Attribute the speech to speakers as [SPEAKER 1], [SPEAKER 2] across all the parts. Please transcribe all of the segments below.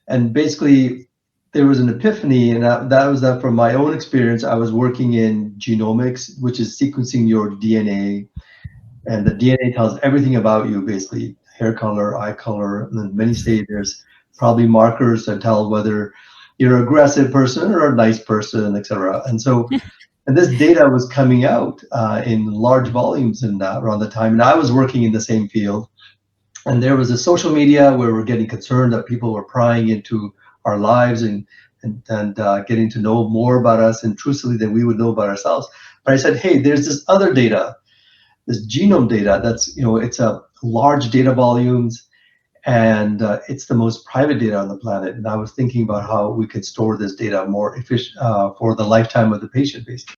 [SPEAKER 1] And basically, there was an epiphany, and that was that from my own experience. I was working in genomics, which is sequencing your DNA, and the DNA tells everything about you, basically hair color, eye color, and then many say there's probably markers that tell whether you're an aggressive person or a nice person, etc. And so, and this data was coming out in large volumes in around the time, and I was working in the same field. And there was a social media where we're getting concerned that people were prying into our lives and getting to know more about us intrusively than we would know about ourselves. But I said, hey, there's this other data, this genome data that's, it's a large data volumes, and it's the most private data on the planet. And I was thinking about how we could store this data more efficient for the lifetime of the patient, basically.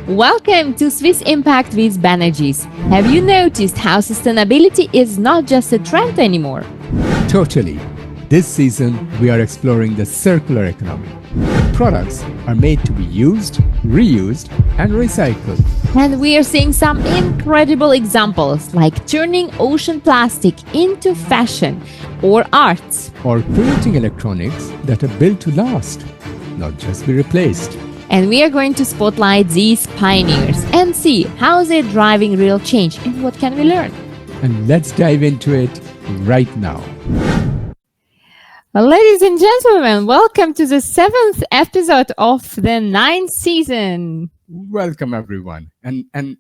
[SPEAKER 2] Welcome to Swiss Impact with Banerjees. Have you noticed how sustainability is not just a trend anymore?
[SPEAKER 3] Totally. This season, we are exploring the circular economy. Products are made to be used, reused, and recycled.
[SPEAKER 2] And we are seeing some incredible examples like turning ocean plastic into fashion or art.
[SPEAKER 3] Or creating electronics that are built to last, not just be replaced.
[SPEAKER 2] And we are going to spotlight these pioneers and see how they're driving real change and what can we learn.
[SPEAKER 3] And let's dive into it right now.
[SPEAKER 2] Well, ladies and gentlemen, welcome to the 7th episode of the 9th season.
[SPEAKER 3] Welcome, everyone. And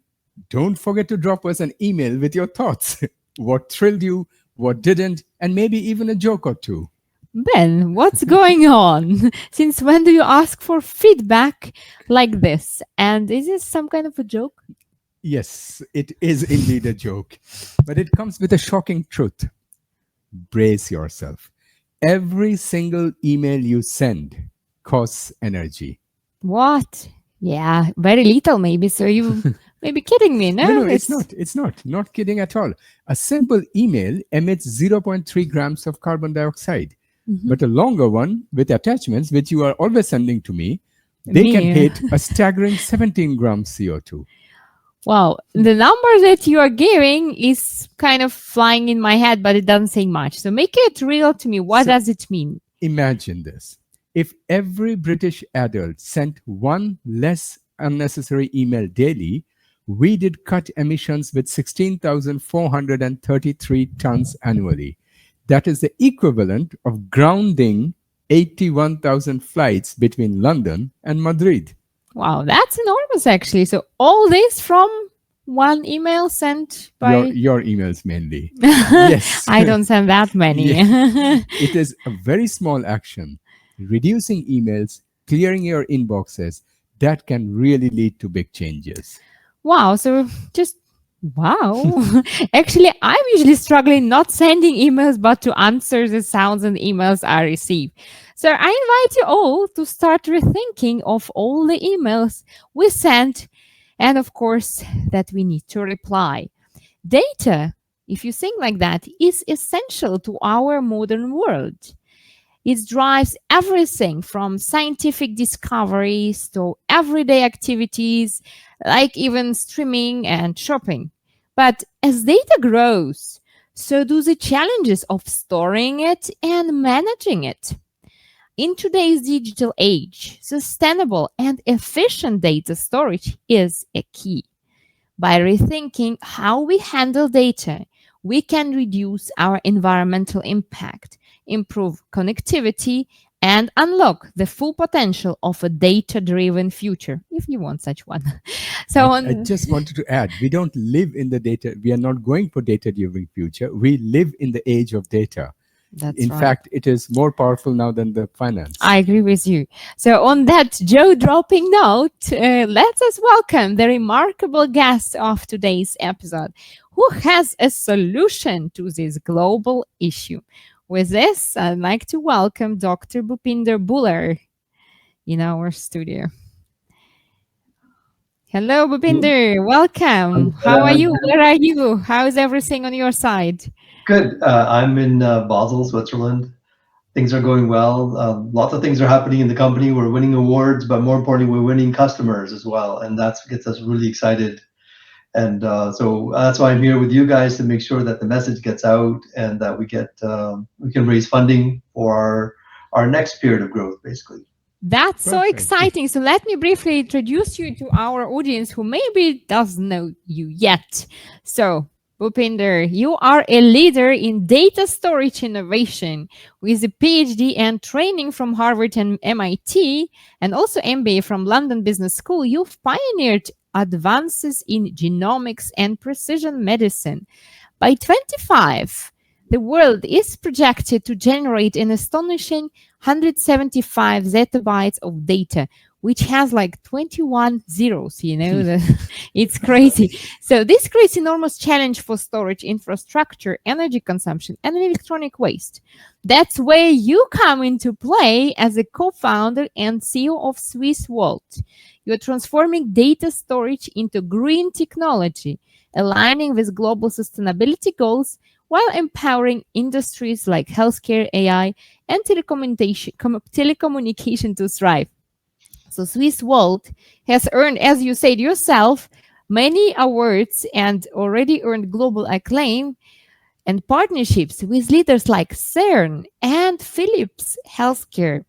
[SPEAKER 3] don't forget to drop us an email with your thoughts. What thrilled you, what didn't, and maybe even a joke or two.
[SPEAKER 2] Ben, what's going on? Since when do you ask for feedback like this? And is this some kind of a joke?
[SPEAKER 3] Yes, it is indeed a joke. But it comes with a shocking truth. Brace yourself. Every single email you send costs energy.
[SPEAKER 2] What? Yeah, very little maybe. So you may be kidding me, no?
[SPEAKER 3] No, it's not. It's not. Not kidding at all. A simple email emits 0.3 grams of carbon dioxide. Mm-hmm. But a longer one with attachments, which you are always sending to me, they can hit a staggering 17 grams CO2.
[SPEAKER 2] Wow. The number that you are giving is kind of flying in my head, but it doesn't say much. So make it real to me. What does it mean?
[SPEAKER 3] Imagine this. If every British adult sent one less unnecessary email daily, we did cut emissions with 16,433 tons annually. That is the equivalent of grounding 81,000 flights between London and Madrid.
[SPEAKER 2] Wow, that's enormous, actually. So all this from one email sent by...
[SPEAKER 3] Your emails mainly. Yes.
[SPEAKER 2] I don't send that many.
[SPEAKER 3] It is a very small action. Reducing emails, clearing your inboxes, that can really lead to big changes.
[SPEAKER 2] Wow, so just... Wow. Actually, I'm usually struggling not sending emails, but to answer the sounds and emails I receive. So I invite you all to start rethinking of all the emails we sent and, of course, that we need to reply. Data, if you think like that, is essential to our modern world. It drives everything from scientific discoveries to everyday activities, like even streaming and shopping. But as data grows, so do the challenges of storing it and managing it. In today's digital age, sustainable and efficient data storage is a key. By rethinking how we handle data, we can reduce our environmental impact, improve connectivity, and unlock the full potential of a data-driven future, if you want such one. So
[SPEAKER 3] I just wanted to add, we don't live in the data. We are not going for data-driven future. We live in the age of data. In fact, it is more powerful now than the finance.
[SPEAKER 2] I agree with you. So on that jaw-dropping note, let us welcome the remarkable guest of today's episode, who has a solution to this global issue. With this, I'd like to welcome Dr. Bhupinder Bhullar in our studio. Hello, Bhupinder. Welcome. How are you? Where are you? How is everything on your side?
[SPEAKER 1] Good. I'm in Basel, Switzerland. Things are going well. Lots of things are happening in the company. We're winning awards, but more importantly, we're winning customers as well. And that gets us really excited. And so that's why I'm here with you guys, to make sure that the message gets out and that we can raise funding for our next period of growth, basically.
[SPEAKER 2] That's so
[SPEAKER 3] Perfect.
[SPEAKER 2] exciting. So let me briefly introduce you to our audience who maybe doesn't know you yet. So Bhupinder, you are a leader in data storage innovation with a PhD and training from Harvard and MIT, and also MBA from London Business School. You've pioneered advances in genomics and precision medicine. By 25, the world is projected to generate an astonishing 175 zettabytes of data, which has like 21 zeros, it's crazy. So this creates enormous challenge for storage infrastructure, energy consumption, and electronic waste. That's where you come into play as a co-founder and CEO of Swiss Vault. You're transforming data storage into green technology, aligning with global sustainability goals while empowering industries like healthcare, AI, and telecommunication to thrive. So Swiss Vault has earned, as you said yourself, many awards and already earned global acclaim and partnerships with leaders like CERN and Philips Healthcare.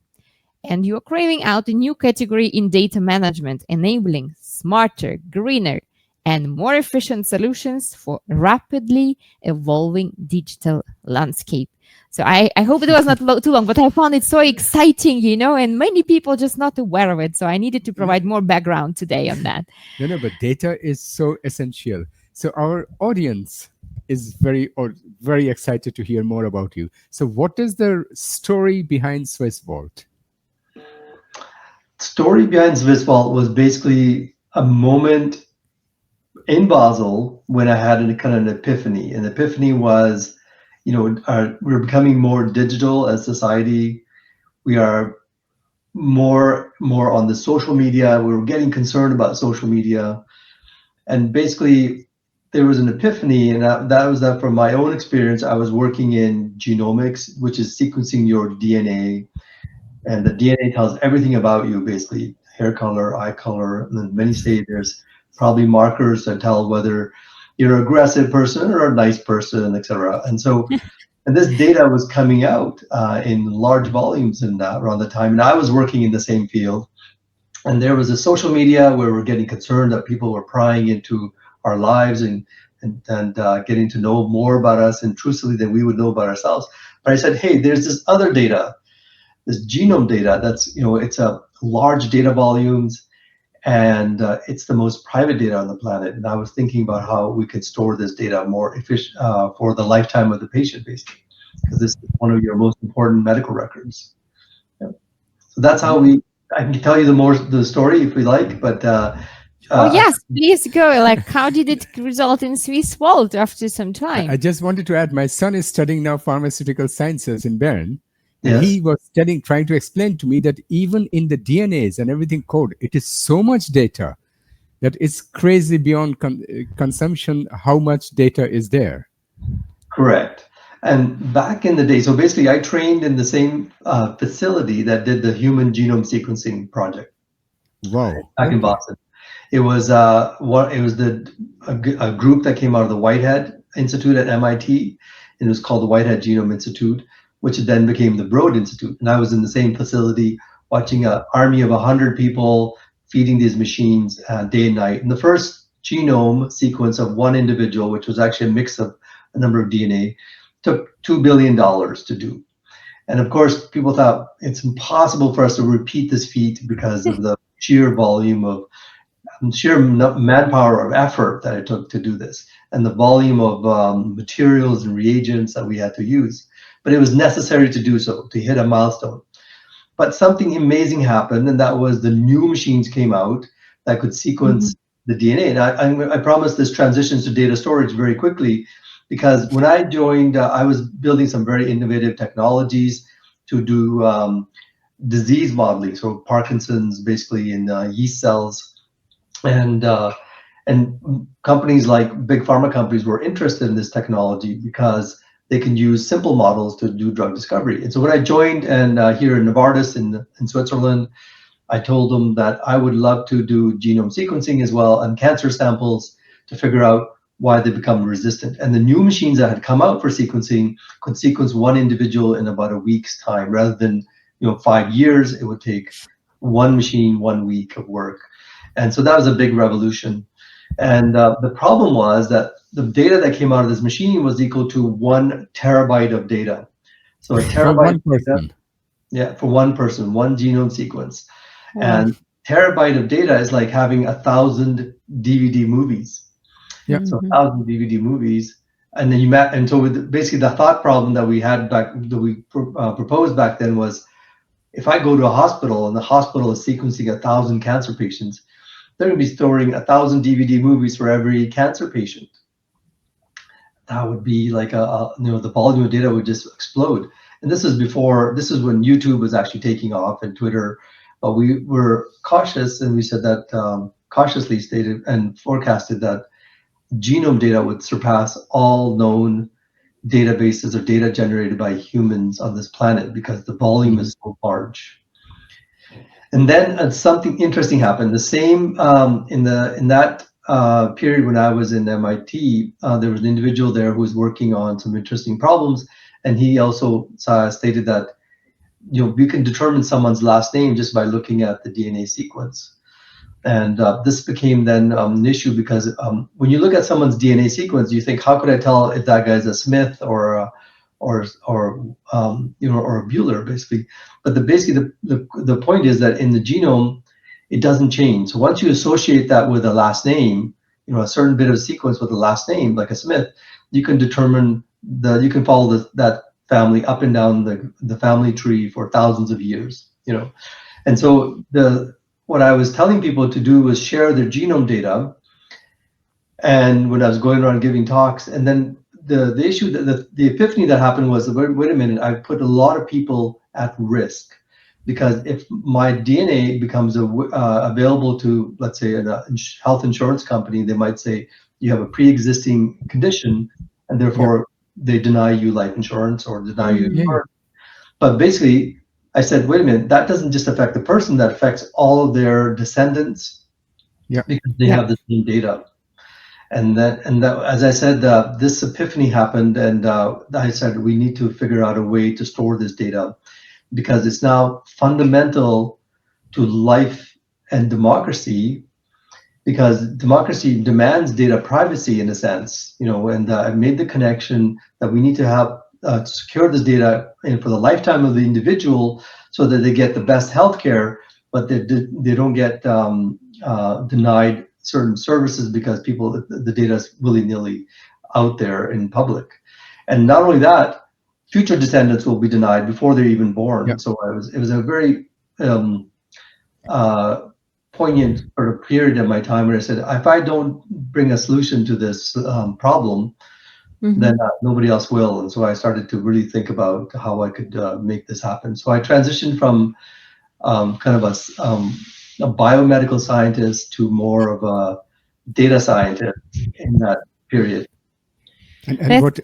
[SPEAKER 2] And you're craving out a new category in data management, enabling smarter, greener, and more efficient solutions for rapidly evolving digital landscape. So I hope it was not too long, but I found it so exciting, and many people just not aware of it. So I needed to provide more background today on that.
[SPEAKER 3] No, but data is so essential. So our audience is very excited to hear more about you. So what is the story behind Swiss Vault?
[SPEAKER 1] Story behind Swiss Vault was basically a moment in Basel when I had an epiphany. An epiphany was, we're becoming more digital as society. We are more on the social media. We were getting concerned about social media, and basically there was an epiphany, and that was that from my own experience. I was working in genomics, which is sequencing your DNA, and the DNA tells everything about you, basically hair color, eye color, and then many say there's probably markers that tell whether you're an aggressive person or a nice person, etc. And so, and this data was coming out in large volumes around the time. And I was working in the same field. And there was a social media where we're getting concerned that people were prying into our lives and getting to know more about us intrusively than we would know about ourselves. But I said, hey, there's this other data, this genome data that's, it's a large data volumes, and it's the most private data on the planet. And I was thinking about how we could store this data more efficient for the lifetime of the patient, basically, because this is one of your most important medical records. Yeah. So that's how I can tell you the story if we like, but
[SPEAKER 2] yes, please go. Like, how did it result in Swiss Vault after some time?
[SPEAKER 3] I just wanted to add, my son is studying now pharmaceutical sciences in Bern. And
[SPEAKER 1] yes.
[SPEAKER 3] He was trying to explain to me that even in the DNAs and everything code, it is so much data that it's crazy beyond consumption how much data is there.
[SPEAKER 1] Correct. And back in the day, so basically I trained in the same facility that did the human genome sequencing project.
[SPEAKER 3] Wow.
[SPEAKER 1] Back in Boston. It was a group that came out of the Whitehead Institute at MIT. And it was called the Whitehead Genome Institute, which then became the Broad Institute. And I was in the same facility watching an army of 100 people feeding these machines day and night. And the first genome sequence of one individual, which was actually a mix of a number of DNA, took $2 billion to do. And of course, people thought it's impossible for us to repeat this feat because of the sheer volume of sheer manpower of effort that it took to do this, and the volume of materials and reagents that we had to use. But it was necessary to do so, to hit a milestone. But something amazing happened, and that was the new machines came out that could sequence the DNA. And I promise this transitions to data storage very quickly, because when I joined, I was building some very innovative technologies to do disease modeling, so Parkinson's, basically in yeast cells. And companies like big pharma companies were interested in this technology because they can use simple models to do drug discovery. And so when I joined here in Novartis in Switzerland, I told them that I would love to do genome sequencing as well and cancer samples to figure out why they become resistant. And the new machines that had come out for sequencing could sequence one individual in about a week's time, rather than 5 years. It would take one machine 1 week of work. And so that was a big revolution. And the problem was that the data that came out of this machine was equal to 1 terabyte of data. So a
[SPEAKER 3] For
[SPEAKER 1] terabyte
[SPEAKER 3] one
[SPEAKER 1] of data,
[SPEAKER 3] person.
[SPEAKER 1] yeah, for one person, one genome sequence.
[SPEAKER 2] Wow.
[SPEAKER 1] And terabyte of data is like having 1,000 DVD movies.
[SPEAKER 3] Yeah.
[SPEAKER 1] So 1,000 DVD movies, and then and so with basically the thought problem that we had that we proposed back then was, if I go to a hospital and the hospital is sequencing 1,000 cancer patients, they're going to be storing 1,000 DVD movies for every cancer patient. That would be like the volume of data would just explode. And this is when YouTube was actually taking off and Twitter. But we were cautious, and we said that cautiously stated and forecasted that genome data would surpass all known databases or data generated by humans on this planet, because the volume is so large. And then something interesting happened. The same in that period when I was in MIT, there was an individual there who was working on some interesting problems, and he also stated that you can determine someone's last name just by looking at the DNA sequence. And this became then an issue, because when you look at someone's DNA sequence, you think, how could I tell if that guy's a Smith or a Bueller, basically? But the point is that in the genome, it doesn't change. So once you associate that with a last name, a certain bit of sequence with a last name, like a Smith, you can determine you can follow that family up and down the family tree for thousands of years. And so what I was telling people to do was share their genome data. And when I was going around giving talks, and then the issue, the epiphany that happened was, wait a minute, I put a lot of people at risk, because if my DNA becomes available to, let's say, a health insurance company, they might say you have a pre-existing condition, and therefore they deny you life insurance or deny you insurance. But basically, I said, wait a minute, that doesn't just affect the person, that affects all of their descendants, because they have the same data. And that, as I said, this epiphany happened, and I said we need to figure out a way to store this data, because it's now fundamental to life and democracy, because democracy demands data privacy in a sense, and I made the connection that we need to have secure this data for the lifetime of the individual, so that they get the best healthcare, but they don't get denied certain services because the data is willy-nilly out there in public. And not only that, future descendants will be denied before they're even born. So it was a very poignant sort of period in my time where I said, if I don't bring a solution to this problem, then nobody else will. And so I started to really think about how I could make this happen. So I transitioned from kind of a biomedical scientist to more of a data scientist in that period.
[SPEAKER 3] And what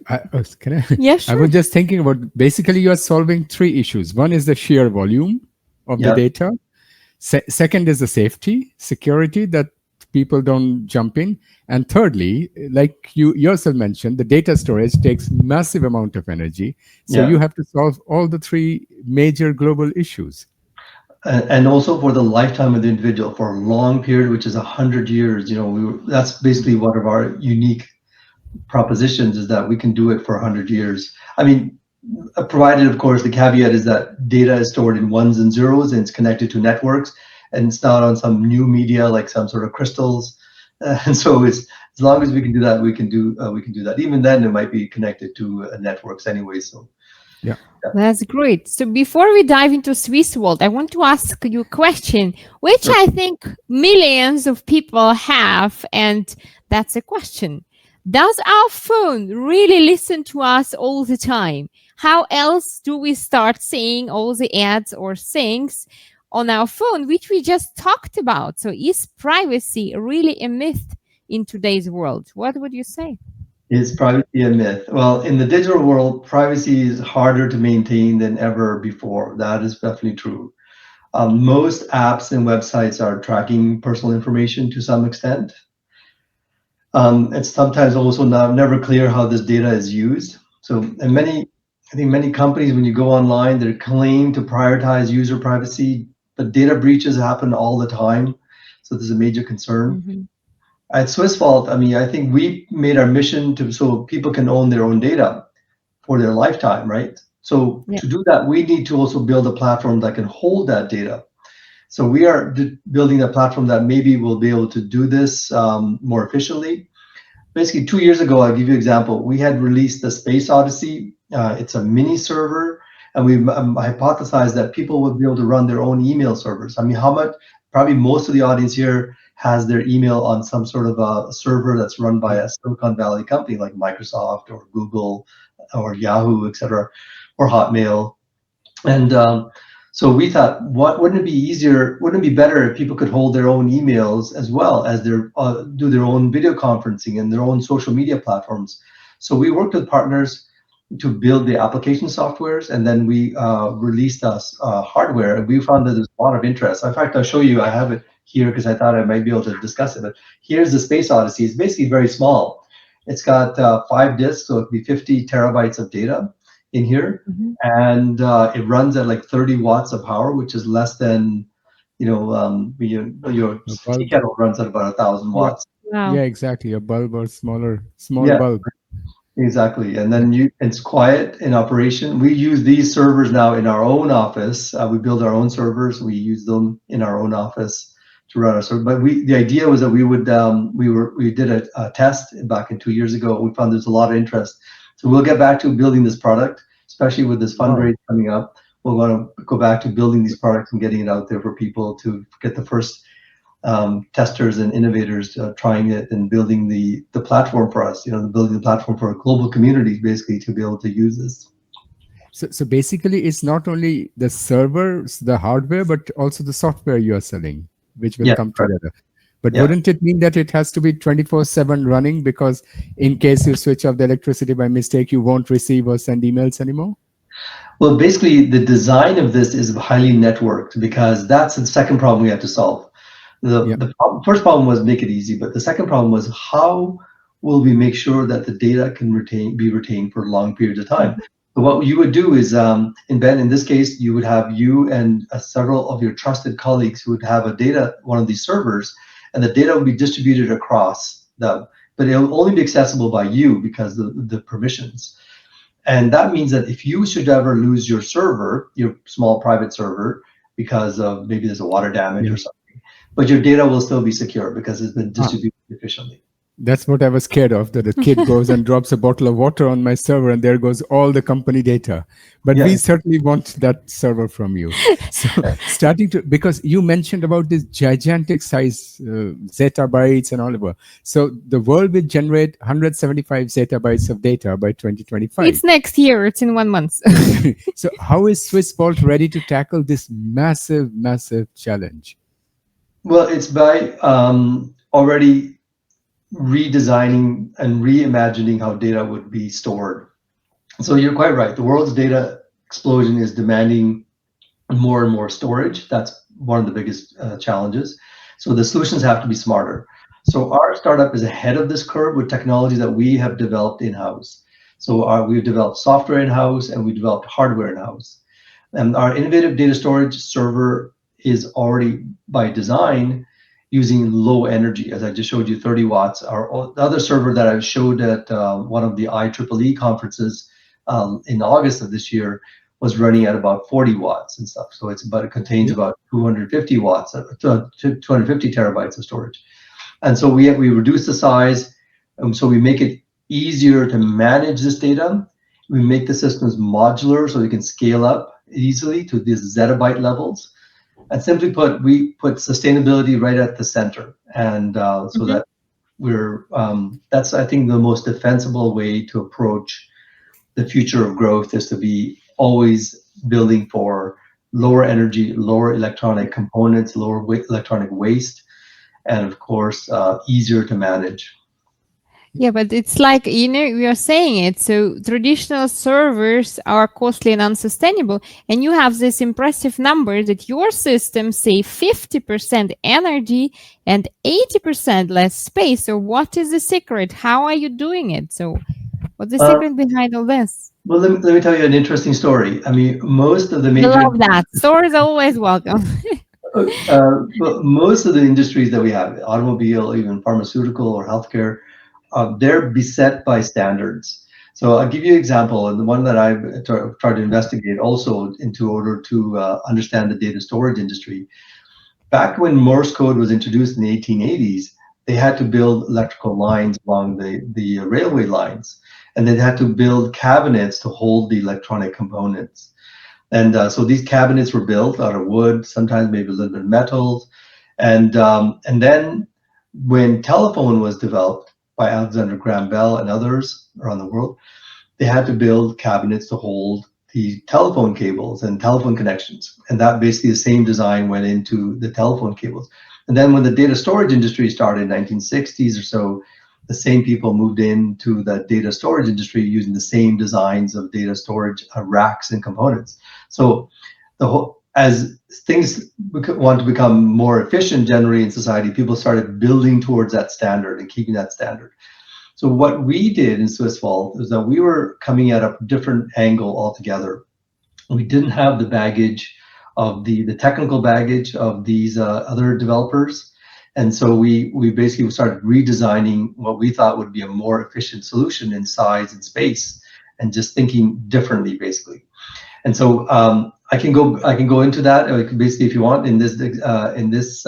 [SPEAKER 3] can I?
[SPEAKER 2] Yeah, sure.
[SPEAKER 3] I was just thinking about, basically you are solving 3 issues. One is the sheer volume of the data. Second is the safety, security, that people don't jump in. And thirdly, like you yourself mentioned, the data storage takes massive amount of energy. So you have to solve all the 3 major global issues.
[SPEAKER 1] And also for the lifetime of the individual, for a long period, which is 100 years. That's basically one of our unique propositions, is that we can do it for 100 years. I mean, provided, of course, the caveat is that data is stored in ones and zeros, and it's connected to networks, and it's not on some new media like some sort of crystals. And so as long as we can do that, we can do that. Even then, it might be connected to networks anyway. So. Yeah.
[SPEAKER 2] That's great. So before we dive into Swiss world, I want to ask you a question, which I think millions of people have, and that's a question. Does our phone really listen to us all the time? How else do we start seeing all the ads or things on our phone, which we just talked about? So is privacy really a myth in today's world? What would you say?
[SPEAKER 1] Is privacy a myth? Well, in the digital world, privacy is harder to maintain than ever before. That is definitely true. Most apps and websites are tracking personal information to some extent. It's sometimes also never clear how this data is used. So, and I think many companies, when you go online, they claim to prioritize user privacy, but data breaches happen all the time. So there's a major concern.
[SPEAKER 2] Mhm.
[SPEAKER 1] At SwissVault, I mean, I think we made our mission to so people can own their own data for their lifetime, right? So
[SPEAKER 2] Yeah.
[SPEAKER 1] to do that, we need to also build a platform that can hold that data. So we are building a platform that maybe will be able to do this more efficiently. Basically, 2 years ago, I'll give you an example. We had released the Space Odyssey. It's a mini server, and we hypothesized that people would be able to run their own email servers. I mean, how much? Probably most of the audience here has their email on some sort of a server that's run by a Silicon Valley company like Microsoft or Google or Yahoo, et cetera, or Hotmail. And so we thought, wouldn't it be easier? Wouldn't it be better if people could hold their own emails as well as their do their own video conferencing and their own social media platforms? So we worked with partners to build the application softwares, and then we released us hardware, and we found that there's a lot of interest. In fact, I'll show you. I have it here because I thought I might be able to discuss it. But here's the Space Odyssey. It's basically very small. It's got 5 disks, so it'd be 50 terabytes of data in here,
[SPEAKER 2] Mhm.
[SPEAKER 1] and it runs at like 30 watts of power, which is less than, your
[SPEAKER 3] A
[SPEAKER 1] tea
[SPEAKER 3] bulb.
[SPEAKER 1] kettle runs at about 1,000
[SPEAKER 3] Yeah.
[SPEAKER 1] watts.
[SPEAKER 2] Wow.
[SPEAKER 3] Yeah, exactly. A bulb or small
[SPEAKER 1] Yeah,
[SPEAKER 3] bulb.
[SPEAKER 1] exactly. And
[SPEAKER 3] Yeah.
[SPEAKER 1] then it's quiet in operation. We use these servers now in our own office. We build our own servers. We use them in our own office to run our server. But the idea was that we did a test back in 2 years ago. We found there's a lot of interest. So we'll get back to building this product, especially with this
[SPEAKER 3] Wow.
[SPEAKER 1] fundraise coming up. We're going to go back to building these products and getting it out there for people to get the first testers and innovators trying it and building the platform for us, building the platform for a global community, basically, to be able to use this.
[SPEAKER 3] So basically, it's not only the servers, the hardware, but also the software you are selling, which will
[SPEAKER 1] Yeah,
[SPEAKER 3] come
[SPEAKER 1] correct.
[SPEAKER 3] together. But
[SPEAKER 1] Yeah.
[SPEAKER 3] wouldn't it mean that it has to be 24/7 running, because in case you switch off the electricity by mistake, you won't receive or send emails anymore?
[SPEAKER 1] Well, basically, the design of this is highly networked because that's the second problem we had to solve.
[SPEAKER 3] Yeah.
[SPEAKER 1] First problem was make it easy, but the second problem was how will we make sure that the data can be retained for long periods of time? So what you would do is, in this case, you would have you and several of your trusted colleagues who would have one of these servers, and the data will be distributed across them, but it'll only be accessible by you because the permissions. And that means that if you should ever lose your server, your small private server, because of maybe there's a water damage
[SPEAKER 3] Yeah.
[SPEAKER 1] or something, but your data will still be secure because it's been distributed efficiently.
[SPEAKER 3] That's what I was scared of, that a kid goes and drops a bottle of water on my server and there goes all the company data. But
[SPEAKER 1] Yeah.
[SPEAKER 3] we certainly want that server from you. So because you mentioned about this gigantic size, zettabytes and all over. So the world will generate 175 zettabytes of data by 2025.
[SPEAKER 2] It's next year. It's in 1 month.
[SPEAKER 3] So how is SwissVault ready to tackle this massive, massive challenge?
[SPEAKER 1] Well, it's by already redesigning and reimagining how data would be stored. So you're quite right. The world's data explosion is demanding more and more storage. That's one of the biggest challenges. So the solutions have to be smarter. So our startup is ahead of this curve with technology that we have developed in-house. So we've developed software in-house and we developed hardware in-house. And our innovative data storage server is already by design using low energy, as I just showed you, 30 watts. The other server that I showed at one of the IEEE conferences in August of this year was running at about 40 watts and stuff. So it contains about 250 watts, 250 terabytes of storage. And so we reduce the size, so we make it easier to manage this data. We make the systems modular so we can scale up easily to these zettabyte levels. And simply put, we put sustainability right at the center. And so that that's, I think, the most defensible way to approach the future of growth is to be always building for lower energy, lower electronic components, lower electronic waste, and of course, easier to manage.
[SPEAKER 2] Yeah, but it's like, we are saying it. So traditional servers are costly and unsustainable. And you have this impressive number that your system save 50% energy and 80% less space. So what is the secret? How are you doing it? So what's the
[SPEAKER 1] Uh,
[SPEAKER 2] secret behind all this?
[SPEAKER 1] well, let me tell you an interesting story. I mean, most of the
[SPEAKER 2] We
[SPEAKER 1] major
[SPEAKER 2] love that. Stories are always welcome.
[SPEAKER 1] well, most of the industries that we have, automobile, even pharmaceutical or healthcare, they're beset by standards. So I'll give you an example, and the one that I've tried to investigate also into order to understand the data storage industry. Back when Morse code was introduced in the 1880s, they had to build electrical lines along the railway lines, and they had to build cabinets to hold the electronic components. And so these cabinets were built out of wood, sometimes maybe a little bit of metals. And then when telephone was developed by Alexander Graham Bell and others around the world, they had to build cabinets to hold the telephone cables and telephone connections. And that basically the same design went into the telephone cables. And then when the data storage industry started in 1960s or so, the same people moved into the data storage industry using the same designs of data storage racks and components. So the whole, as things want to become more efficient generally in society, people started building towards that standard and keeping that standard. So what we did in Swissvault is that we were coming at a different angle altogether. We didn't have the baggage of the technical baggage of these other developers. And so we basically started redesigning what we thought would be a more efficient solution in size and space, and just thinking differently, basically. And so I can go into that. Basically, if you want, in this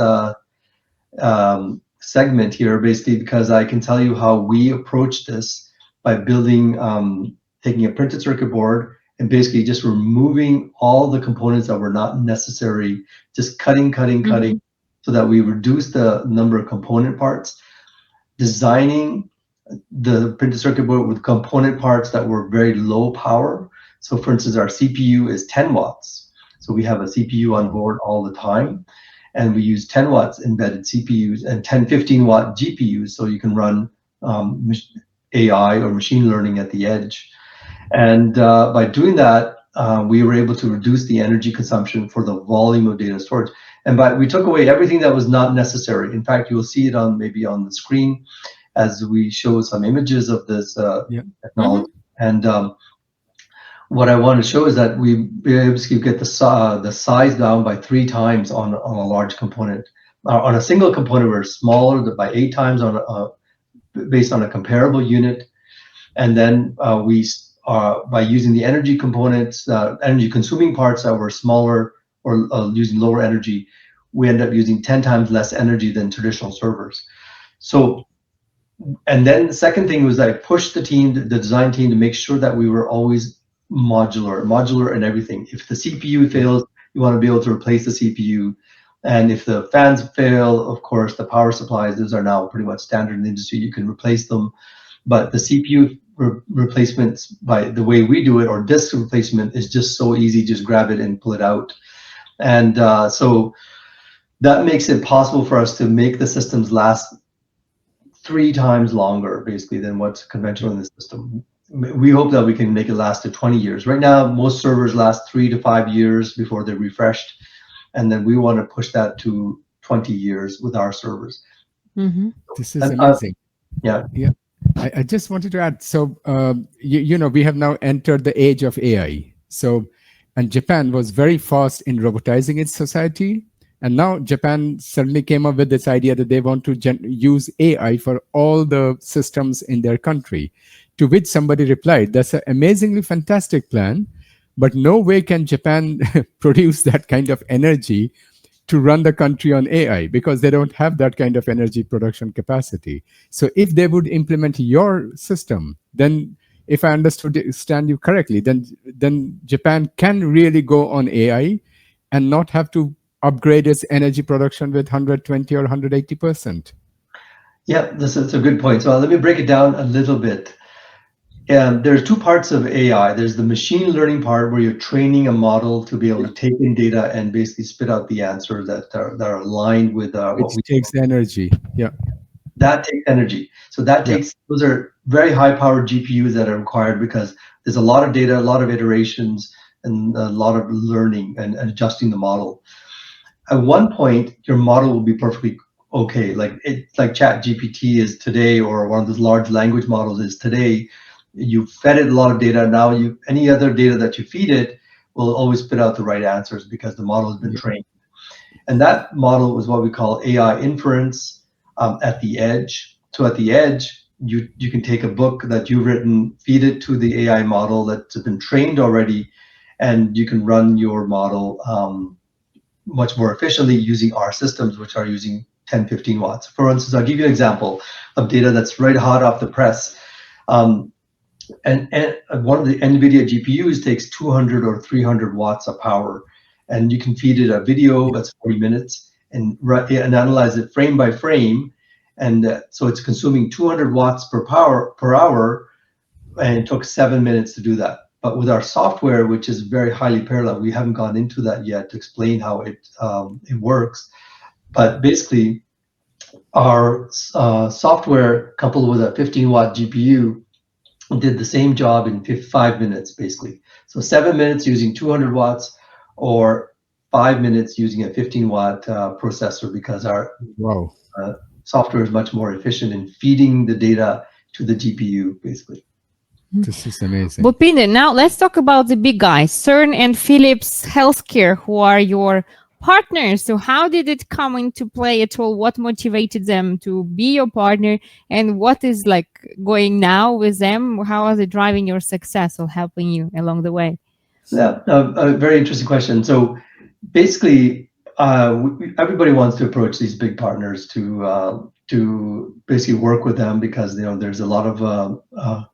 [SPEAKER 1] segment here, basically, because I can tell you how we approach this by building, taking a printed circuit board and basically just removing all the components that were not necessary, just cutting, so that we reduce the number of component parts, designing the printed circuit board with component parts that were very low power. So for instance, our CPU is 10 watts. So we have a CPU on board all the time, and we use 10 watts embedded CPUs and 10, 15 watt GPUs, so you can run AI or machine learning at the edge. And by doing that, we were able to reduce the energy consumption for the volume of data storage. And we took away everything that was not necessary. In fact, you'll see it on maybe on the screen as we show some images of this technology. And what I want to show is that we basically get the size down by 3 times on a large component. On a single component, we're smaller by 8 times based on a comparable unit. And then we by using the energy components, energy consuming parts that were smaller or using lower energy, we end up using 10 times less energy than traditional servers. So, and then the second thing was that I pushed the design team to make sure that we were always modular in everything. If the CPU fails, you want to be able to replace the CPU. And if the fans fail, of course, the power supplies, those are now pretty much standard in the industry. You can replace them. But the CPU replacements, by the way we do it, or disk replacement, is just so easy. Just grab it and pull it out. And so that makes it possible for us to make the systems last 3 times longer, basically, than what's conventional in the system. We hope that we can make it last to 20 years. Right now, most servers last 3 to 5 years before they're refreshed. And then we want to push that to 20 years with our servers.
[SPEAKER 3] This is amazing.
[SPEAKER 1] Yeah.
[SPEAKER 3] I just wanted to add, so, we have now entered the age of AI. So, and Japan was very fast in robotizing its society. And now Japan suddenly came up with this idea that they want to use AI for all the systems in their country, to which somebody replied, that's an amazingly fantastic plan, but no way can Japan produce that kind of energy to run the country on AI, because they don't have that kind of energy production capacity. So if they would implement your system, then if I understand you correctly, then Japan can really go on AI and not have to upgrade its energy production with 120 or 180%.
[SPEAKER 1] Yeah, that's a good point. So let me break it down a little bit. There's 2 parts of AI. There's the machine learning part, where you're training a model to be able to take in data and basically spit out the answers that are aligned with what we
[SPEAKER 3] takes energy. Yeah.
[SPEAKER 1] that takes energy. So that takes, those are very high-powered GPUs that are required because there's a lot of data, a lot of iterations, and a lot of learning and adjusting the model. At one point, your model will be perfectly okay. Like Chat GPT is today, or one of those large language models is today. You fed it a lot of data. Now any other data that you feed it will always spit out the right answers because the model has been trained. And that model is what we call AI inference at the edge. So at the edge, you can take a book that you've written, feed it to the AI model that's been trained already, and you can run your model much more efficiently using our systems, which are using 10, 15 watts. For instance, I'll give you an example of data that's right hot off the press. And one of the NVIDIA GPUs takes 200 or 300 watts of power. And you can feed it a video that's 40 minutes and analyze it frame by frame. And so it's consuming 200 watts per hour, and it took 7 minutes to do that. But with our software, which is very highly parallel, we haven't gone into that yet to explain how it works. But basically, our software coupled with a 15-watt GPU did the same job in 5 minutes, basically. So 7 minutes using 200 watts, or 5 minutes using a 15-watt processor, because our software is much more efficient in feeding the data to the GPU, basically.
[SPEAKER 3] This is amazing.
[SPEAKER 2] Bhupinder, now let's talk about the big guys, CERN and Philips Healthcare, who are your partners. So how did it come into play at all? What motivated them to be your partner? And what is like going now with them? How are they driving your success or helping you along the way?
[SPEAKER 1] Yeah, a very interesting question. So basically, everybody wants to approach these big partners to basically work with them, because there's a lot of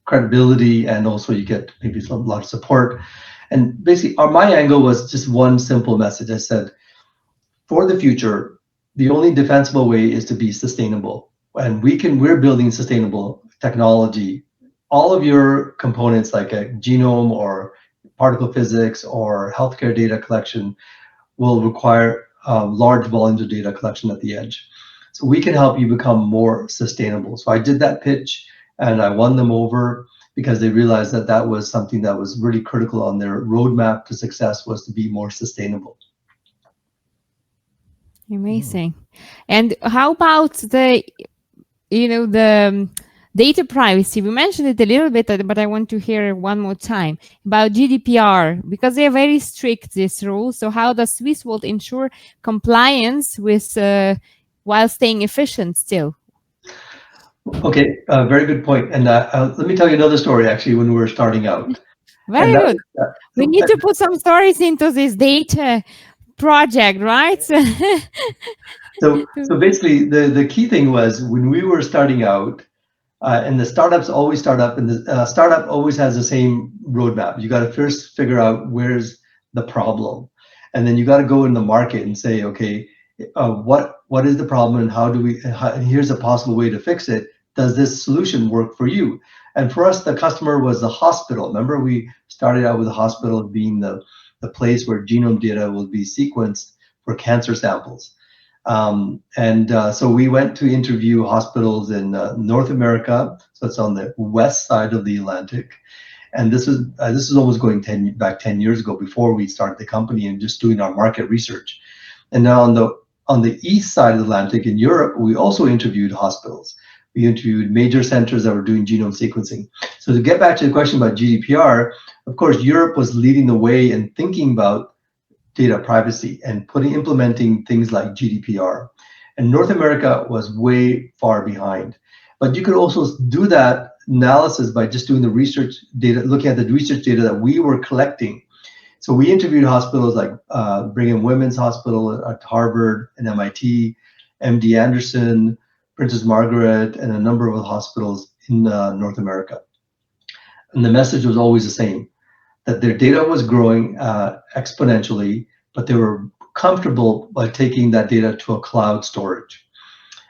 [SPEAKER 1] credibility, and also you get maybe a lot of support. And basically, my angle was just one simple message. I said, for the future, the only defensible way is to be sustainable, and we're building sustainable technology. All of your components, like a genome or particle physics or healthcare data collection, will require large volumes of data collection at the edge. So we can help you become more sustainable. So I did that pitch, and I won them over because they realized that that was something that was really critical on their roadmap to success, was to be more sustainable.
[SPEAKER 2] Amazing. And how about the data privacy? We mentioned it a little bit, but I want to hear one more time about GDPR, because they are very strict, this rule. So how does Swissworld ensure compliance with while staying efficient still?
[SPEAKER 1] Okay, very good point. And let me tell you another story, actually, when we were starting out.
[SPEAKER 2] Very good. We need to put some stories into this data project, right?
[SPEAKER 1] So basically, the key thing was, when we were starting out, and the startups always start up, and the startup always has the same roadmap. You got to first figure out where's the problem, and then you got to go in the market and say, okay, what is the problem, and and here's a possible way to fix it. Does this solution work for you? And for us, the customer was the hospital. Remember, we started out with the hospital being the place where genome data will be sequenced for cancer samples. So we went to interview hospitals in North America. So it's on the west side of the Atlantic. And this is almost going back 10 years ago, before we started the company and just doing our market research. And now on the east side of the Atlantic in Europe, we also interviewed hospitals. We interviewed major centers that were doing genome sequencing. So to get back to the question about GDPR, of course, Europe was leading the way in thinking about data privacy and implementing things like GDPR. And North America was way far behind. But you could also do that analysis by just doing the research data, looking at the research data that we were collecting. So we interviewed hospitals like Brigham Women's Hospital at Harvard and MIT, MD Anderson, Princess Margaret, and a number of hospitals in North America. And the message was always the same, that their data was growing exponentially, but they were comfortable by taking that data to a cloud storage.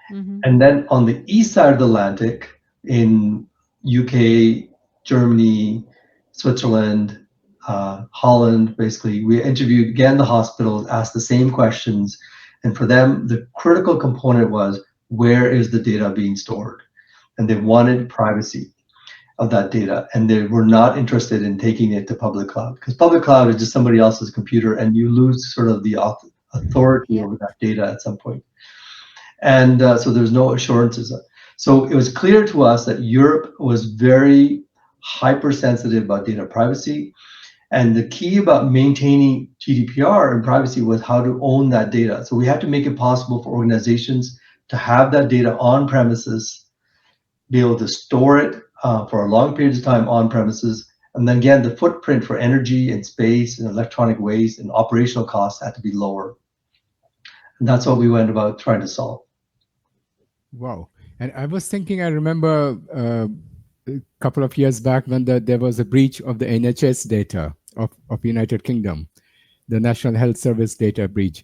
[SPEAKER 1] Mm-hmm. And then on the east side of the Atlantic, in UK, Germany, Switzerland, Holland, basically, we interviewed again the hospitals, asked the same questions. And for them, the critical component was, where is the data being stored, and they wanted privacy of that data, and they were not interested in taking it to public cloud, because public cloud is just somebody else's computer, and you lose sort of the authority over that data at some point. And so there's no assurances. So it was clear to us that Europe was very hypersensitive about data privacy. And the key about maintaining GDPR and privacy was how to own that data. So we had to make it possible for organizations to have that data on premises, be able to store it for a long period of time on premises. And then again, the footprint for energy and space and electronic waste and operational costs had to be lower. And that's what we went about trying to solve.
[SPEAKER 3] Wow. And I was thinking, I remember a couple of years back when there was a breach of the NHS data of United Kingdom, the National Health Service data breach.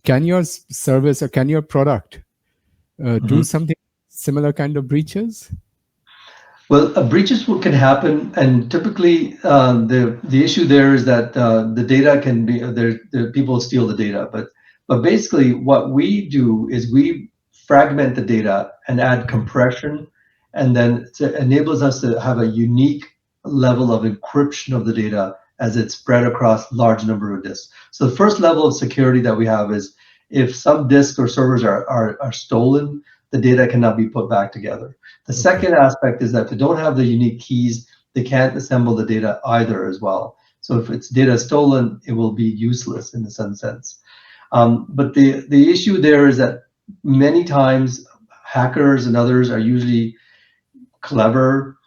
[SPEAKER 3] Can your service or can your product do something similar kind of breaches?
[SPEAKER 1] Well, breaches can happen, and typically the issue there is that the data can be people steal the data, but basically what we do is we fragment the data and add compression, and then it enables us to have a unique level of encryption of the data as it's spread across large number of disks. So the first level of security that we have is if some disks or servers are stolen, the data cannot be put back together. The second aspect is that if they don't have the unique keys, they can't assemble the data either as well. So if it's data stolen, it will be useless in some sense. But the issue there is that many times hackers and others are usually clever.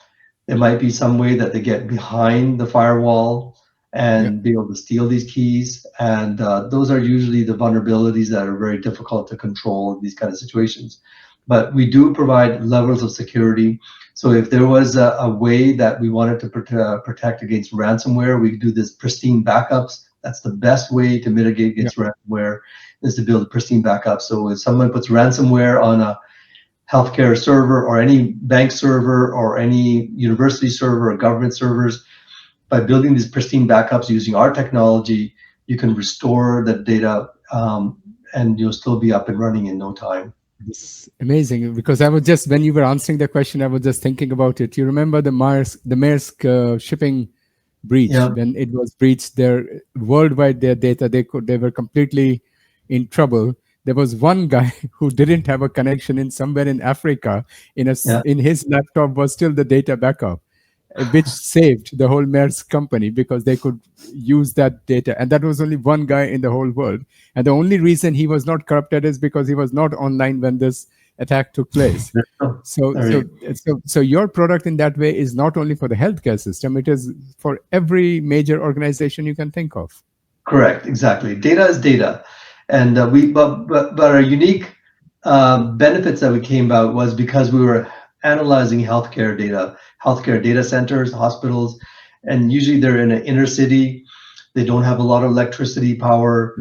[SPEAKER 1] It might be some way that they get behind the firewall and be able to steal these keys. And those are usually the vulnerabilities that are very difficult to control in these kind of situations. But we do provide levels of security. So if there was a way that we wanted to protect against ransomware, we do this pristine backups. That's the best way to mitigate against ransomware, is to build pristine backups. So if someone puts ransomware on a healthcare server or any bank server or any university server or government servers, by building these pristine backups using our technology, you can restore the data and you'll still be up and running in no time.
[SPEAKER 3] It's amazing, because I was just, when you were answering the question, I was just thinking about it. You remember the Maersk shipping breach? When it was breached, their worldwide, their data, they were completely in trouble. There was one guy who didn't have a connection in somewhere in Africa. In his laptop was still the data backup, which saved the whole Maersk company, because they could use that data. And that was only one guy in the whole world. And the only reason he was not corrupted is because he was not online when this attack took place. So your product in that way is not only for the healthcare system, it is for every major organization you can think of.
[SPEAKER 1] Correct, exactly. Data is data. And but our unique benefits that we came about was because we were analyzing healthcare data centers, hospitals, and usually they're in an inner city. They don't have a lot of electricity power,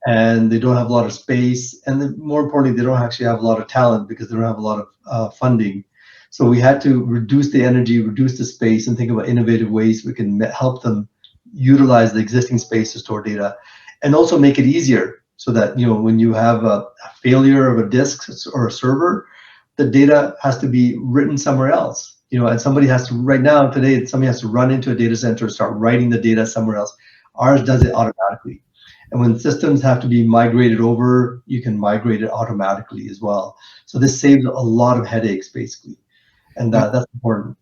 [SPEAKER 1] and they don't have a lot of space. And then more importantly, they don't actually have a lot of talent because they don't have a lot of funding. So we had to reduce the energy, reduce the space, and think about innovative ways we can help them utilize the existing space to store data, and also make it easier so that, when you have a failure of a disk or a server, the data has to be written somewhere else. And somebody has to, right now, today, somebody has to run into a data center, start writing the data somewhere else. Ours does it automatically. And when systems have to be migrated over, you can migrate it automatically as well. So this saves a lot of headaches, basically. And that's important.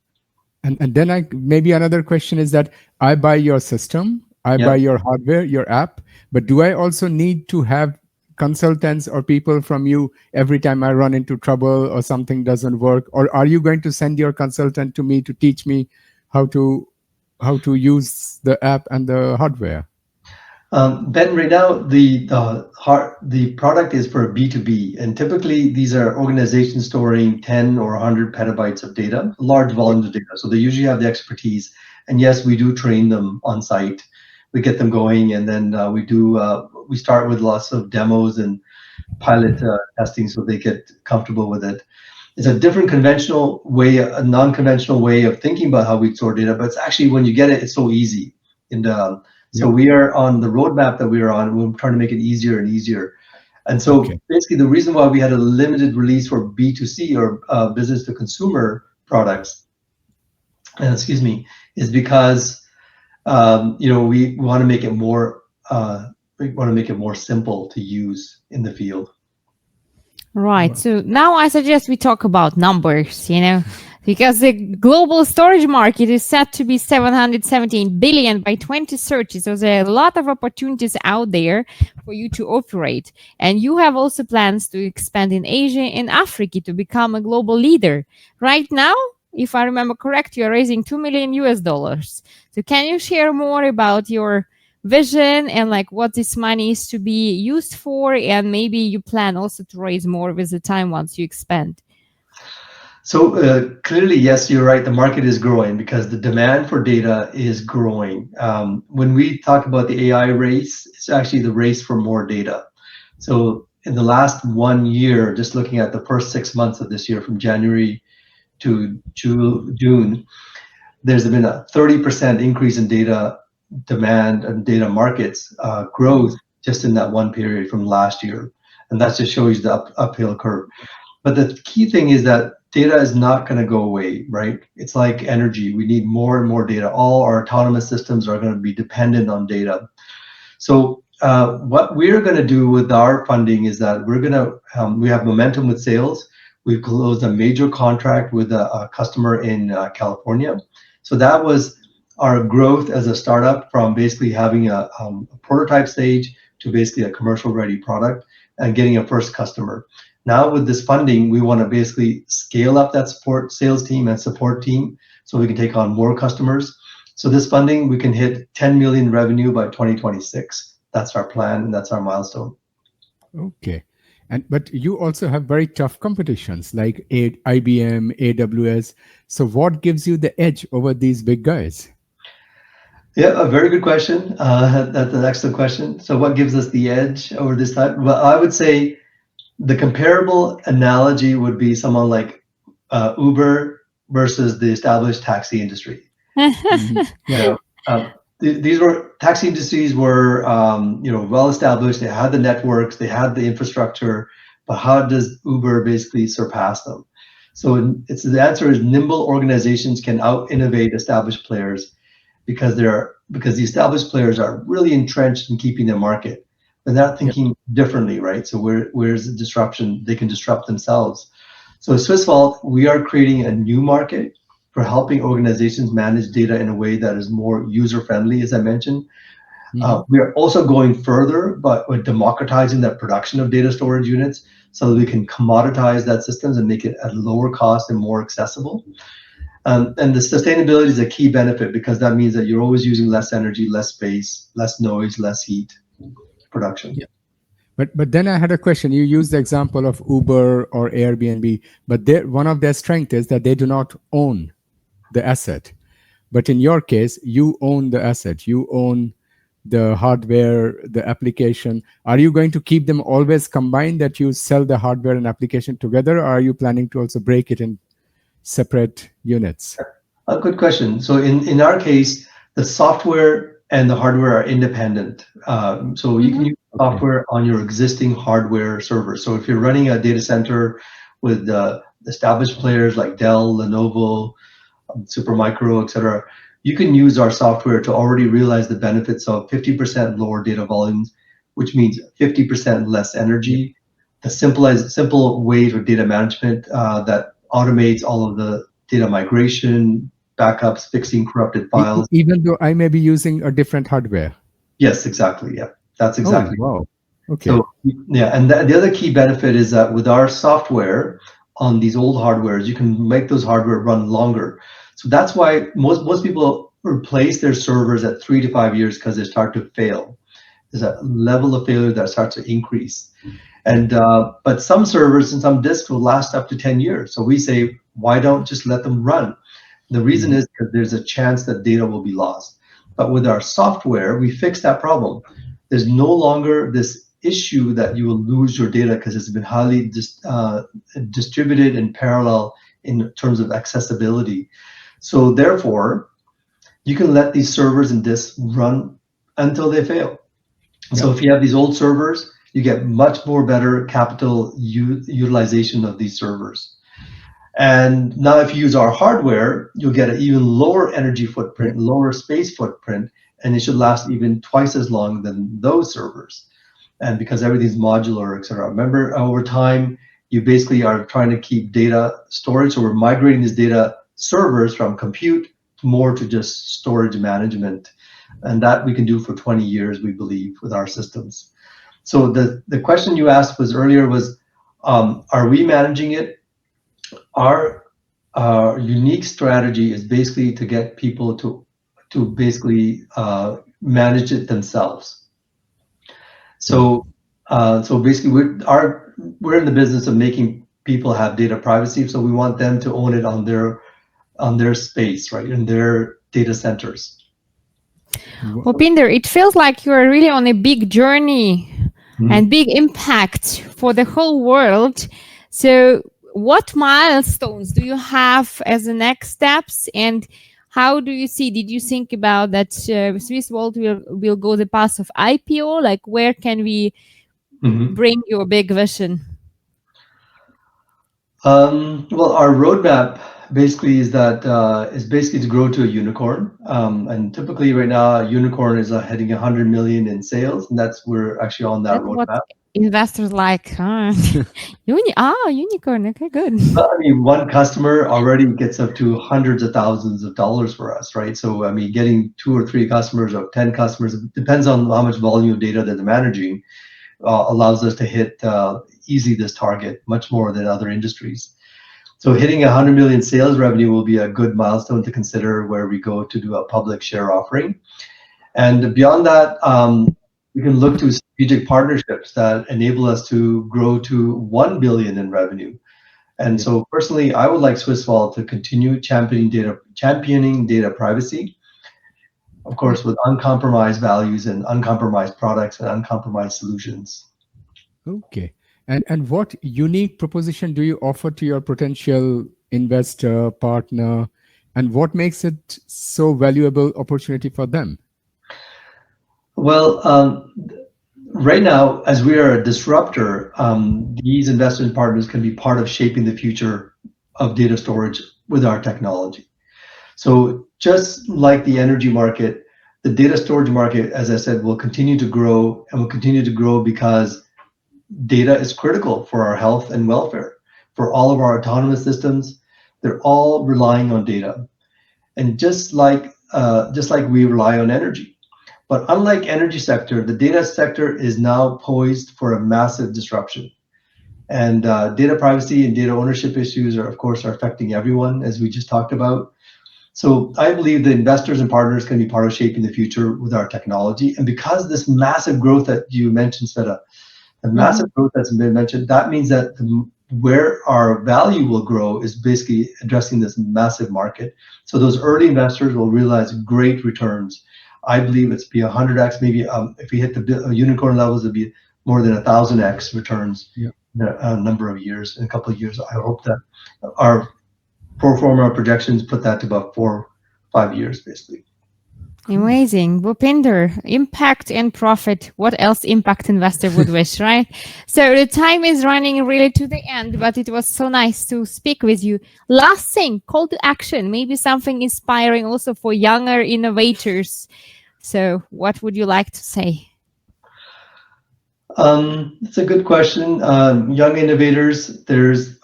[SPEAKER 3] And then maybe another question is that I buy your system, I buy your hardware, your app, but do I also need to have consultants or people from you every time I run into trouble or something doesn't work? Or are you going to send your consultant to me to teach me how to use the app and the hardware?
[SPEAKER 1] Ben, right now the product is for B2B, and typically these are organizations storing 10 or 100 petabytes of data, large volumes of data. So they usually have the expertise. And yes, we do train them on site. We get them going, and then we start with lots of demos and pilot testing so they get comfortable with it. It's a different conventional way, a non-conventional way of thinking about how we store data, but it's actually, when you get it, it's so easy. And so we are on the roadmap that we are on. We're trying to make it easier and easier. And so
[SPEAKER 3] Okay.
[SPEAKER 1] basically the reason why we had a limited release for B2C or business to consumer products, is because we want to make it more simple to use in the field.
[SPEAKER 2] Right. So now I suggest we talk about numbers, because the global storage market is set to be 717 billion by 2030. So there are a lot of opportunities out there for you to operate. And you have also plans to expand in Asia and Africa to become a global leader. Right now, if I remember correct, you're raising $2 million US. So can you share more about your vision and like what this money is to be used for, and maybe you plan also to raise more with the time once you expand?
[SPEAKER 1] So clearly, yes, you're right. The market is growing because the demand for data is growing. When we talk about the AI race, it's actually the race for more data. So in the last 1 year, just looking at the first 6 months of this year, from January to June, there's been a 30% increase in data demand and data markets growth just in that one period from last year. And that just shows you the uphill curve. But the key thing is that data is not going to go away, right? It's like energy. We need more and more data. All our autonomous systems are going to be dependent on data. So what we're going to do with our funding is that we have momentum with sales. We've closed a major contract with a customer in California. So that was our growth as a startup, from basically having a prototype stage to basically a commercial ready product and getting a first customer. Now with this funding, we want to basically scale up that support sales team and support team so we can take on more customers. So this funding, we can hit 10 million revenue by 2026. That's our plan, and that's our milestone.
[SPEAKER 3] Okay. But you also have very tough competitions like IBM, AWS. So what gives you the edge over these big guys?
[SPEAKER 1] Yeah, a very good question. That's an excellent question. So what gives us the edge over this time? Well, I would say the comparable analogy would be someone like Uber versus the established taxi industry.
[SPEAKER 3] Yeah.
[SPEAKER 1] These were taxi industries were well established. They had the networks, they had the infrastructure, but how does Uber basically surpass them? So the answer is nimble organizations can out innovate established players because the established players are really entrenched in keeping their market. They're not thinking differently, right? So where's the disruption? They can disrupt themselves. So at Swissvault, we are creating a new market for helping organizations manage data in a way that is more user-friendly, as I mentioned. We are also going further, but we're democratizing that production of data storage units so that we can commoditize that systems and make it at lower cost and more accessible. And the sustainability is a key benefit because that means that you're always using less energy, less space, less noise, less heat production.
[SPEAKER 3] Yeah. But then I had a question. You used the example of Uber or Airbnb, but one of their strengths is that they do not own the asset. But in your case, you own the asset. You own the hardware, the application. Are you going to keep them always combined, that you sell the hardware and application together, or are you planning to also break it in separate units?
[SPEAKER 1] A good question. So in our case, the software and the hardware are independent. So you can use software on your existing hardware server. So if you're running a data center with established players like Dell, Lenovo, Supermicro, etc., you can use our software to already realize the benefits of 50% lower data volumes, which means 50% less energy. The simple way for data management that automates all of the data migration, backups, fixing corrupted files.
[SPEAKER 3] Even though I may be using a different hardware.
[SPEAKER 1] Yes, exactly. Yeah, that's exactly.
[SPEAKER 3] Oh, wow. Okay.
[SPEAKER 1] So yeah, and the other key benefit is that with our software on these old hardwares, you can make those hardware run longer. So that's why most people replace their servers at 3 to 5 years because they start to fail. There's a level of failure that starts to increase. And but some servers and some disks will last up to 10 years. So we say, why don't just let them run? The reason is because there's a chance that data will be lost. But with our software, we fix that problem. There's no longer this issue that you will lose your data because it's been highly distributed in parallel in terms of accessibility. So therefore, you can let these servers and disks run until they fail. So if you have these old servers, you get much more better capital utilization of these servers. And now if you use our hardware, you'll get an even lower energy footprint, lower space footprint, and it should last even twice as long than those servers. And because everything's modular, et cetera. Remember, over time, you basically are trying to keep data storage. So we're migrating these data servers from compute more to just storage management. And that we can do for 20 years, we believe, with our systems. So the question you asked earlier was, are we managing it? Our unique strategy is basically to get people to basically manage it themselves. So basically, we're in the business of making people have data privacy. So we want them to own it on their space, right, in their data centers.
[SPEAKER 2] Bhupinder, it feels like you are really on a big journey and big impact for the whole world. So what milestones do you have as the next steps, and how do you see, did you think about that Swiss Vault will go the path of IPO? Like, where can we bring your big vision?
[SPEAKER 1] Well, our roadmap basically is basically to grow to a unicorn. And typically right now, a unicorn is heading 100 million in sales, and we're actually on that roadmap.
[SPEAKER 2] What investors like, unicorn, okay, good.
[SPEAKER 1] Well, I mean, one customer already gets up to hundreds of thousands of dollars for us, right? So, I mean, getting 2 or 3 customers or 10 customers, depends on how much volume of data that they're managing, allows us to hit easily this target much more than other industries. So hitting 100 million sales revenue will be a good milestone to consider where we go to do a public share offering. And beyond that, we can look to strategic partnerships that enable us to grow to 1 billion in revenue. And so personally, I would like Swiss Vault to continue championing data privacy, of course, with uncompromised values and uncompromised products and uncompromised solutions.
[SPEAKER 3] Okay. And what unique proposition do you offer to your potential investor, partner, and what makes it so valuable opportunity for them?
[SPEAKER 1] Well, right now, as we are a disruptor, these investment partners can be part of shaping the future of data storage with our technology. So just like the energy market, the data storage market, as I said, will continue to grow, and will continue to grow because data is critical for our health and welfare. For all of our autonomous systems, they're all relying on data. And just like we rely on energy. But unlike energy sector, the data sector is now poised for a massive disruption. And data privacy and data ownership issues are, of course, affecting everyone, as we just talked about. So I believe the investors and partners can be part of shaping the future with our technology. And because this massive growth that you mentioned, Sveta, the massive growth that's been mentioned, that means that where our value will grow is basically addressing this massive market. So those early investors will realize great returns. I believe it's be 100x, maybe if we hit the unicorn levels, it'd be more than 1,000x returns in a number of years, in a couple of years. I hope that our pro forma projections put that to about 4 or 5 years, basically.
[SPEAKER 2] Amazing. Bhupinder, impact and profit. What else impact investor would wish, right? So the time is running really to the end, but it was so nice to speak with you. Last thing, call to action, maybe something inspiring also for younger innovators. So what would you like to say?
[SPEAKER 1] It's a good question. Young innovators,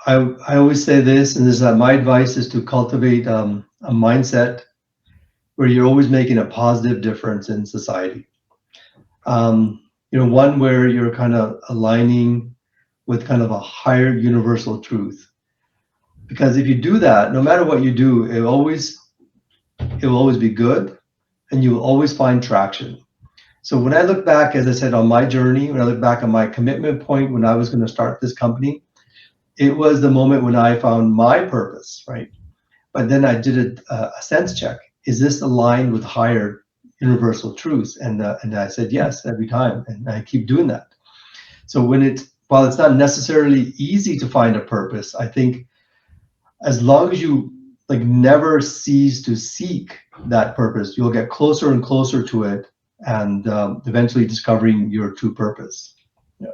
[SPEAKER 1] I always say this, and this is my advice is to cultivate a mindset where you're always making a positive difference in society. One where you're kind of aligning with kind of a higher universal truth. Because if you do that, no matter what you do, it will always be good, and you will always find traction. So when I look back, as I said, on my journey, when I look back on my commitment point when I was going to start this company, it was the moment when I found my purpose, right? But then I did a sense check. Is this aligned with higher universal truths? And I said yes every time, and I keep doing that. So while it's not necessarily easy to find a purpose, I think as long as you never cease to seek that purpose, you'll get closer and closer to it, and eventually discovering your true purpose. Yeah.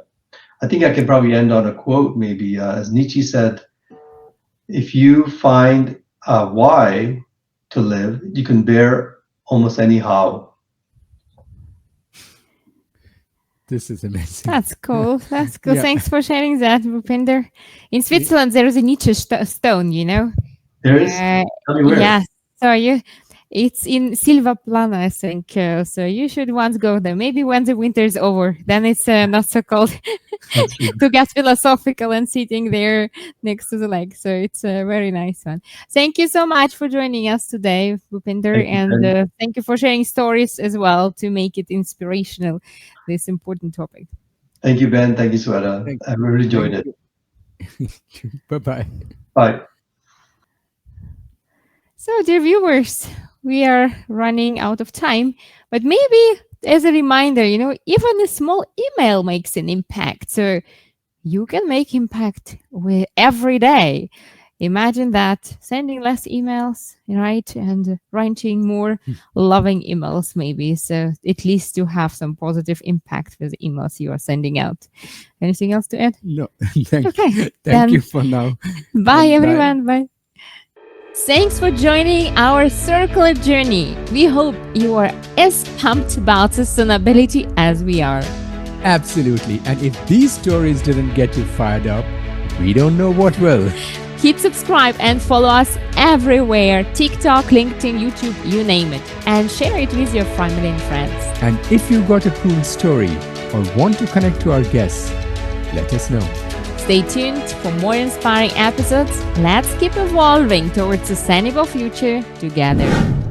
[SPEAKER 1] I think I can probably end on a quote, maybe. As Nietzsche said, if you find a why to live, you can bear almost any how.
[SPEAKER 3] This is amazing.
[SPEAKER 2] That's cool. That's cool.
[SPEAKER 3] Yeah.
[SPEAKER 2] Thanks for sharing that, Bhupinder. In Switzerland, there is a Nietzsche stone, you know?
[SPEAKER 1] There is? Tell me where.
[SPEAKER 2] Yes. So it's in Silva Plana, I think. So you should once go there. Maybe when the winter is over, then it's not so cold to get philosophical and sitting there next to the lake. So it's a very nice one. Thank you so much for joining us today, Bhupinder, and thank you for sharing stories as well to make it inspirational, this important topic.
[SPEAKER 1] Thank you, Ben. Thank you, Sweta. I really enjoyed it.
[SPEAKER 3] Bye-bye.
[SPEAKER 1] Bye.
[SPEAKER 2] So, dear viewers, we are running out of time, but maybe as a reminder, even a small email makes an impact. So you can make impact with every day. Imagine that, sending less emails, right? And writing more loving emails, maybe. So at least you have some positive impact with the emails you are sending out. Anything else to add?
[SPEAKER 3] No.
[SPEAKER 2] Thank
[SPEAKER 3] you for now.
[SPEAKER 2] Bye, everyone. Bye. Thanks for joining our circular journey. We hope you are as pumped about sustainability as we are.
[SPEAKER 3] Absolutely. And if these stories didn't get you fired up, we don't know what will.
[SPEAKER 2] Hit subscribe and follow us everywhere. TikTok, LinkedIn, YouTube, you name it. And share it with your family and friends.
[SPEAKER 3] And if you got a cool story or want to connect to our guests, let us know.
[SPEAKER 2] Stay tuned for more inspiring episodes. Let's keep evolving towards a sustainable future together.